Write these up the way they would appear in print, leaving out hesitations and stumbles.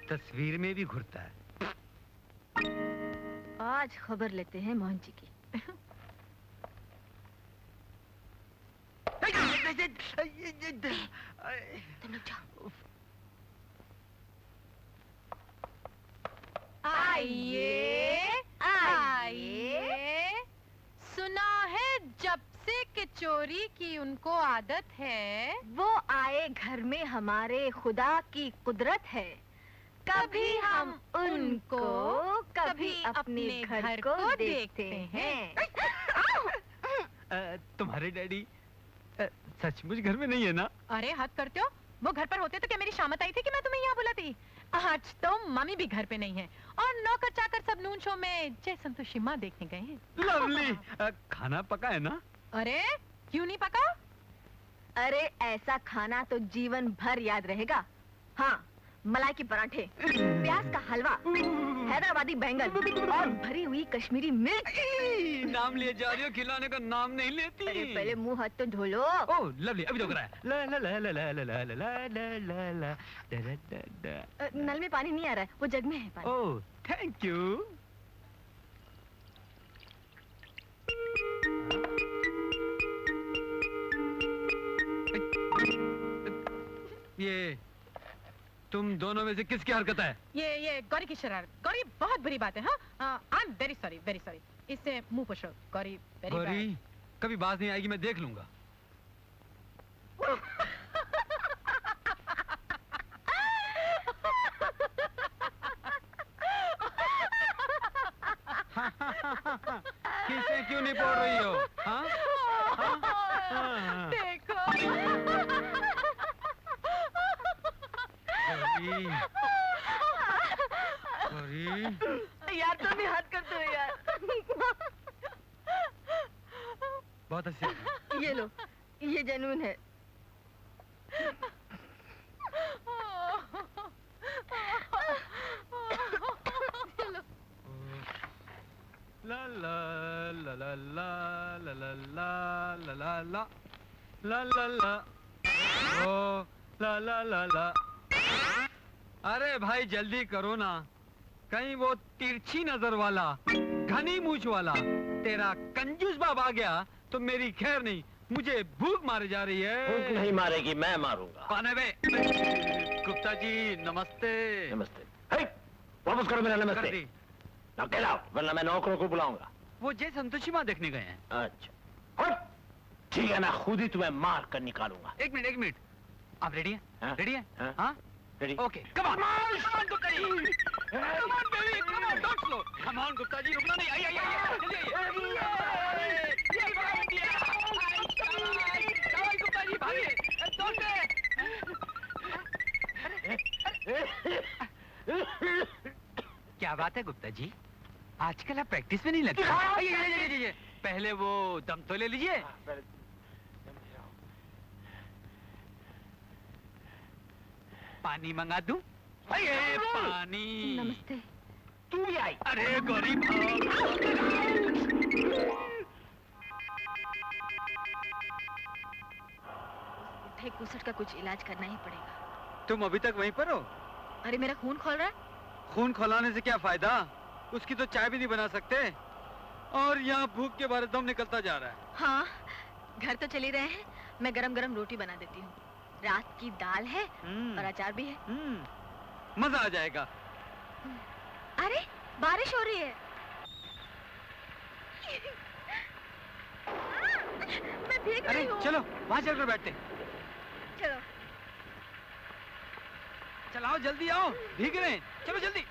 तस्वीर में भी घुरता है। आज खबर लेते हैं मोहन जी की। तुम लोग जाओ। आइए आइए, सुना है जब से कि चोरी की उनको आदत है। वो आए घर में हमारे खुदा की कुदरत है। कभी हम उनको कभी अपने घर को देखते हैं। तुम्हारे डैडी सचमुच घर में नहीं है ना? अरे हद करते हो, वो घर पर होते तो क्या मेरी शामत आई थी कि मैं तुम्हें यहाँ बुलाती? आज तो मम्मी भी घर पे नहीं है और नौकर चाकर सब नून शो में जय संतोषी माँ देखने गए हैं। लवली, खाना पका है ना? अरे क्यों नहीं पका? अरे ऐसा खाना तो जीवन भर याद रहेगा। हाँ, मलाई के पराठे, प्याज का हलवा, हैदराबादी बैंगन और भरी हुई कश्मीरी मिर्च। नाम लिए जा रही हो, खिलाने का नाम नहीं लेती। अरे पहले मुंह हाथ तो धो लो। ओह लवली, अभी धो रहा है। ला ला ला ला ला ला ला ला ला ला ला ला। नल में पानी नहीं आ रहा है, वो जग में है पानी। Oh thank you. ये तुम दोनों में से किसकी हरकत है? ये गौरी की शरारत। गौरी बहुत बुरी बात है। हाँ, I am very sorry, very sorry. इससे मुंह पोछो। गौरी वेरी गौरी कभी बात नहीं आएगी, मैं देख लूंगा। किसे क्यों नहीं बोल रही हो? हाँ? हाँ? देखो। यार तुम भी हाथ करते हो यार। बहुत अच्छी। ये लो, ये जेन्युइन है। ला ला ला ला ला ला ला ला ला ला ला ला ला ओ ला ला ला ला। अरे भाई जल्दी करो ना, कहीं वो तिरछी नजर वाला घनी मूछ वाला तेरा कंजूस बाप आ गया तो मेरी खैर नहीं। मुझे भूख मारे जा रही है। भूख नहीं मारेगी, मैं मारूंगा। पाने बे। गुप्ता जी नमस्ते। नमस्ते। वापस करो मेरा नमस्ते। अकेला वरना मैं नौकरों को बुलाऊंगा। वो जय संतोषी माँ देखने गए हैं। अच्छा ठीक है, मैं खुद ही तुम्हें मार कर निकालूंगा। एक मिनट, आप रेडी हैं? रेडी हैं? हाँ? Ready? Okay, come on Gupta ji, come on baby, come on, don't slow, come on Gupta ji, रुकना नहीं, आइए, जल्दी आइए, ये पकड़ दिया, चलो गुप्ता जी भागिए, क्या बात है गुप्ता जी, आजकल आप प्रैक्टिस में नहीं लगते? आइए, पहले वो दम तो ले लीजिए। पानी मंगा दूं? अरे पानी। नमस्ते। तू भी आई? अरे गरीब। बुढ़े कुसट का कुछ इलाज करना ही पड़ेगा। तुम अभी तक वहीं पर हो? अरे मेरा खून खोल रहा है। खून खौलाने से क्या फायदा? उसकी तो चाय भी नहीं बना सकते और यहाँ भूख के बारे दम निकलता जा रहा है। हाँ, घर तो चली रहे हैं, मैं गरम गरम रोटी बना देती हूँ। रात की दाल है और अचार भी है। मजा आ जाएगा। अरे बारिश हो रही है। मैं भीग रही हूँ। चलो वहां चलकर बैठते। चलो चलाओ, जल्दी आओ, भीग रहे हैं, चलो जल्दी।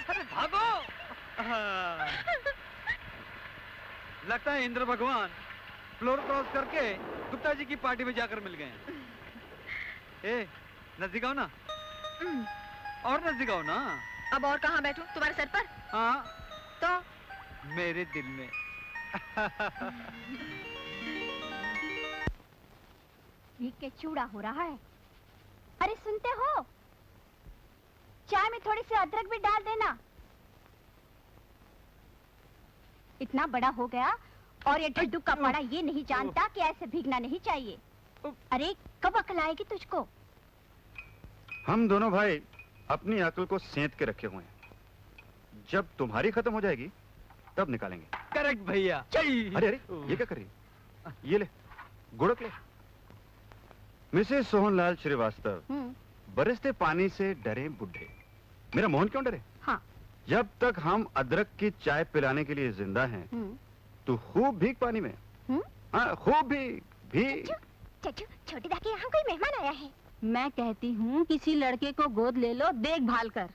अरे भागो। लगता है इंद्र भगवान फ्लोर क्रॉस करके गुप्ता जी की पार्टी में जाकर मिल गए हैं। ए, नजदीक आओ ना, और नजदीक आओ ना। अब और कहाँ बैठूं? तुम्हारे सर पर? हाँ तो मेरे दिल में। ठीक के चूड़ा हो रहा है। अरे सुनते हो, चाय में थोड़ी सी अदरक भी डाल देना। इतना बड़ा हो गया और ये ढड्डू का पाड़ा ये नहीं जानता कि ऐसे भीगना नहीं चाहिए। अरे कब अकल आएगी तुझको? हम दोनों भाई अपनी अकल को सेंध के रखे हुए हैं। जब तुम्हारी खत्म हो जाएगी तब निकालेंगे। करेक्ट भैया। अरे अरे ये क्या कर रही है? ये ले गुड़क ले। मिसेस सोहनलाल श्रीवास्तव, बरसते पानी से डरे बुढ़े। मेरा मोहन क्यों डरे? हाँ। जब तक हम अदरक की चाय पिलाने के लिए जिंदा हैं तो खूब भीग पानी में। हाँ, खूब भीग। चच्चू, छोटी दा के यहाँ कोई मेहमान आया है। मैं कहती हूँ किसी लड़के को गोद ले लो देखभाल कर।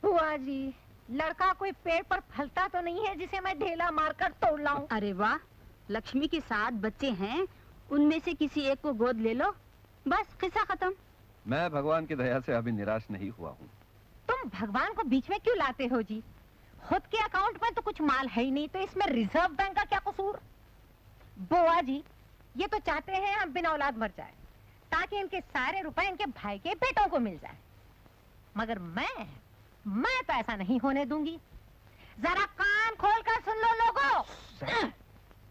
बुआ जी, लड़का कोई पेड़ पर फलता तो नहीं है जिसे मैं ढेला मारकर तोड़ लाऊं। अरे वाह, लक्ष्मी के 7 बच्चे हैं, उनमें से किसी एक को गोद ले लो, बस किस्सा खत्म। मैं भगवान की दया से अभी निराश नहीं हुआ हूँ। तुम भगवान को बीच में क्यों लाते हो जी? खुद के अकाउंट में तो कुछ माल है ही नहीं, तो इसमें रिजर्व बैंक का क्या कसूर? बुआ जी, ये तो चाहते हैं हम बिना औलाद मर जाए ताकि इनके सारे रुपए इनके भाई के बेटों को मिल जाए, मगर मैं तो ऐसा नहीं होने दूंगी। जरा कान खोलकर सुन लो लोगों,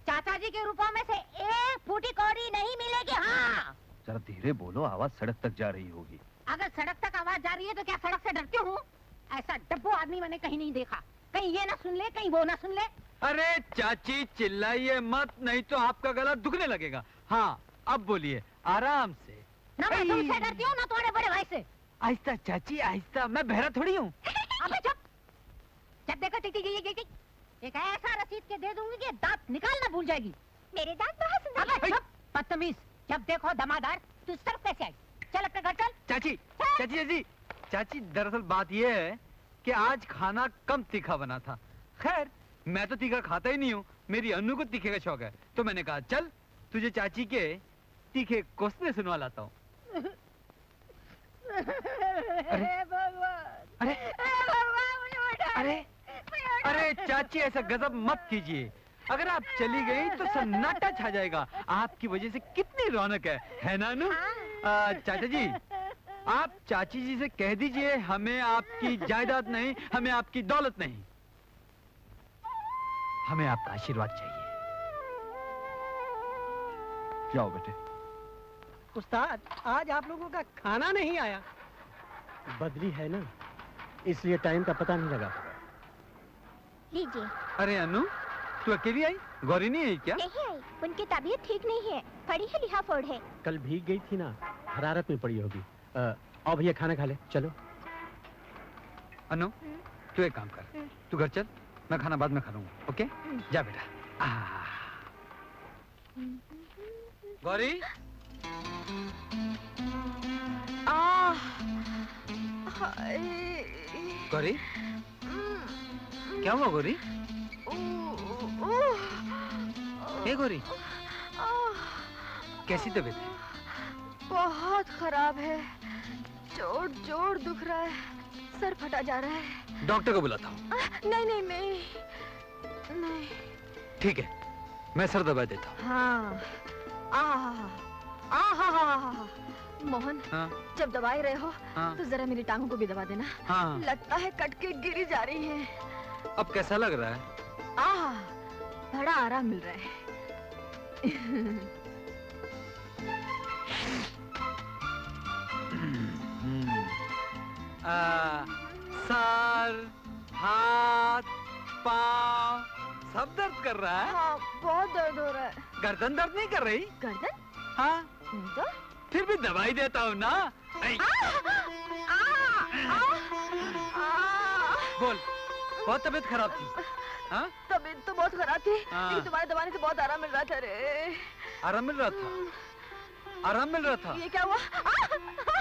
चाचा जी के रुपयों में से एक फूटी कौड़ी नहीं मिलेगी। हाँ, जरा धीरे बोलो, आवाज सड़क तक जा रही होगी। अगर सड़क तक आवाज जा रही है तो क्या सड़क से डरती हूँ? ऐसा डब्बू आदमी मैंने कहीं नहीं देखा। कहीं ये ना सुन ले, कहीं वो ना सुन ले। अरे चाची चिल्लाइए मत, नहीं तो आपका गला दुखने लगेगा। हाँ, अब बोलिए आराम से। ना मैं तुमसे डरती हूँ ना तुम्हारे बड़े भाई से। आहिस्ता चाची आहिस्ता, मैं बहरा थोड़ी हूँ। अबे चुप! जब देखो टिक टिक एक ऐसा रसीद के दे दूंगी कि दांत निकालना भूल जाएगी। मेरे दांत बहुत सुंदर हैं। अबे चुप! बदतमीज! जब देखो दमादार, तू इस तरफ कैसे आई? चल अपने घर चल। चाची दरअसल बात ये है कि आज खाना कम तीखा बना था। खैर, मैं तो तीखा खाता ही नहीं हूँ, मेरी अन्नू को तीखे का शौक है, तो मैंने कहा चल तुझे चाची के तीखे कोसने सुनवा लाता हूँ। अरे चाची ऐसा गजब मत कीजिए। अगर आप चली गई तो सन्नाटा छा जाएगा। आपकी वजह से कितनी रौनक है ना अनु? चाचा जी, आप चाची जी से कह दीजिए हमें आपकी जायदाद नहीं, हमें आपकी दौलत नहीं, हमें आपका आशीर्वाद चाहिए। जाओ बेटे। उस्ताद, आज आप लोगों का खाना नहीं आया। बदली है ना, इसलिए टाइम का पता नहीं लगा। लीजिए। अरे अनु, तू अकेली आई? गौरी नहीं आई क्या? नहीं आई, उनकी तबीयत ठीक नहीं है, पड़ी है लिहाफोड़ है। कल भीग गई थी ना, हरारत में पड़ी होगी। आओ भैया खाना खा ले, चलो। अनु, तू एक काम कर, तू घर चल, मैं खाना बाद में खा लूंगा, ओके? जा बेटा। गौरी, गौरी, क्या हुआ गौरी? ए गौरी, कैसी तबीयत है? बहुत खराब है, जोर दुख रहा है, सर फटा जा रहा है। डॉक्टर को बुलाता हूँ। नहीं। ठीक है, मैं सर दबा देता हूँ। हाँ। मोहन, हाँ? जब दवाई रहे हो हाँ? तो जरा मेरी टांगों को भी दबा देना। हाँ। लगता है कट के गिरी जा रही है। अब कैसा लग रहा है? बड़ा आराम मिल रहा है। सर, हाथ, पाँव सब दर्द कर रहा है? हाँ, बहुत दर्द हो रहा है। गर्दन दर्द नहीं कर रही? गर्दन? हाँ, नहीं तो? फिर भी दवाई देता हूँ ना। बोल, बहुत तबीयत खराब थी? हाँ? तबीयत तो बहुत खराब थी, हाँ। लेकिन तुम्हारे दबाने से बहुत आराम मिल रहा था रे। आराम मिल रहा था? आराम मिल रहा था? ये क्या हुआ?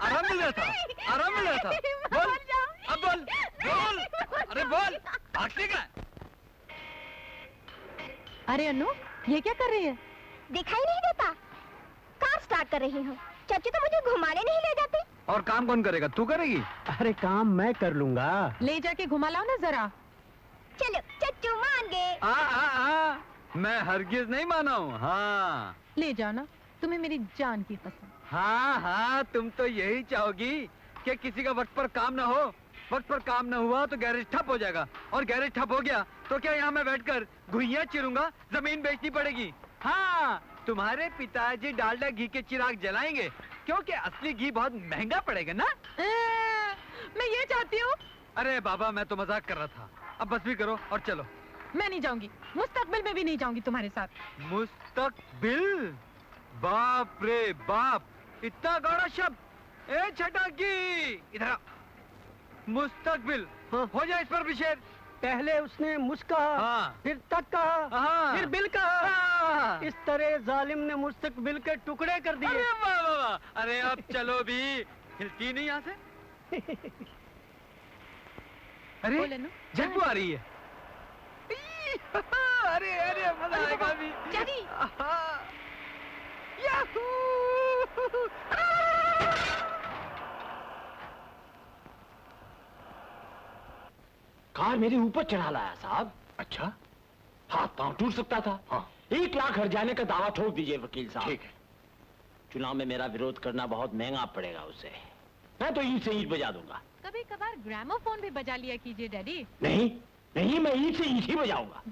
आराम मिल रहा था? आराम मिल रहा था? बोल, अब बोल, बोल, अरे बोल, भागने का? अरे अनु, ये क्या कर रही है? दिखाई नहीं देता, कार स्टार्ट कर रही हूँ। चाचू तो मुझे घुमाने नहीं ले जाते। और काम कौन करेगा? तू करेगी? अरे काम मैं कर लूंगा। ले जाके घुमा लाओ ना जरा। चलो, चाचू मान गए। मैं हरगिज नहीं माना हूँ। हाँ, ले जाओ ना, तुम्हें मेरी जान की कसम। हाँ, तुम तो यही चाहोगी कि किसी का वक्त पर काम ना हो। वक्त पर काम ना हुआ तो गैरेज ठप हो जाएगा, और गैरेज ठप हो गया तो क्या यहाँ मैं बैठकर घुइयां चिरूंगा? जमीन बेचनी पड़ेगी। हाँ, तुम्हारे पिताजी डालडा घी के चिराग जलाएंगे क्योंकि असली घी बहुत महंगा पड़ेगा ना। मैं ये चाहती हूँ। अरे बाबा मैं तो मजाक कर रहा था, अब बस भी करो और चलो। मैं नहीं जाऊंगी, मुस्तकबिल में भी नहीं जाऊंगी तुम्हारे साथ। मुस्तकबिल? बाप रे बाप, इतना गौड़ा शब्द। ए छटाकी इधर आ। मुस्तकबिल, हाँ। हो जाए इस पर भी शेर। पहले उसने मुझ कहा, हाँ। फिर तक कहा, हाँ। फिर बिल कहा। हाँ। इस तरह जालिम ने मुस्तकबिल के टुकड़े कर दिए। अरे वाह वाह वाह, अरे अब चलो भी, हिलती नहीं यहाँ से। अरे बोले ना। झटपू आ रही है। अरे अरे मजा आएगा अभी। जागी। याहू! कार मेरे ऊपर चढ़ा लाया साहब। अच्छा, हाथ पांव टूट सकता था। हाँ। 1 लाख हर जाने का दावा ठोक दीजिए वकील साहब। ठीक है। चुनाव में मेरा विरोध करना बहुत महंगा पड़ेगा उसे। मैं तो ईंट से ईंट बजा दूंगा। कभी कभार ग्रामोफोन भी बजा लिया कीजिए डैडी। नहीं नहीं, मैं ईंट से ईंट ही बजाऊंगा।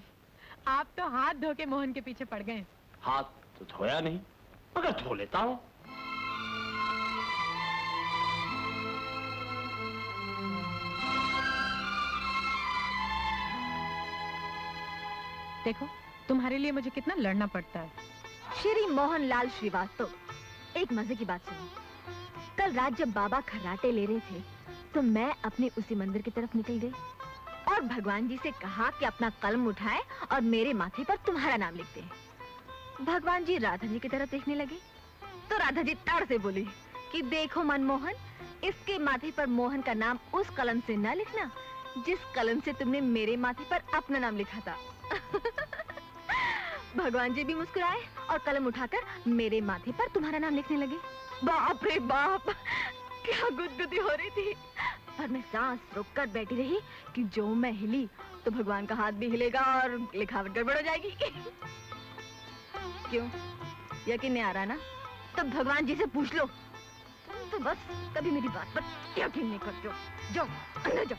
आप तो हाथ धो के मोहन के पीछे पड़ गए। हाथ तो धोया नहीं, मगर धो लेता हूँ। देखो तुम्हारे लिए मुझे कितना लड़ना पड़ता है। श्री मोहनलाल श्रीवास्तव, एक मजे की बात सुनो। कल रात जब बाबा खर्राटे ले रहे थे तो मैं अपने उसी मंदिर की तरफ निकल गई और भगवान जी से कहा कि अपना कलम उठाएं और मेरे माथे पर तुम्हारा नाम लिख दें। भगवान जी राधा जी की तरफ देखने लगे तो राधा जी ताड़ से बोली कि देखो मनमोहन, इसके माथे पर मोहन का नाम उस कलम से न लिखना जिस कलम से तुमने मेरे माथे पर अपना नाम लिखा था। भगवान जी भी मुस्कुराए और कलम उठाकर मेरे माथे पर तुम्हारा नाम लिखने लगे। बाप रे बाप, क्या गुदगुदी हो रही थी। पर मैं सांस रोककर बैठी रही कि जो मैं हिली तो भगवान का हाथ भी हिलेगा और लिखावट गड़बड़ हो जाएगी। क्यों, यकीन नहीं आ रहा ना? तब भगवान जी से पूछ लो। तुम तो बस कभी मेरी बात पर यकीन नहीं करते हो। जाओ अंदर जाओ।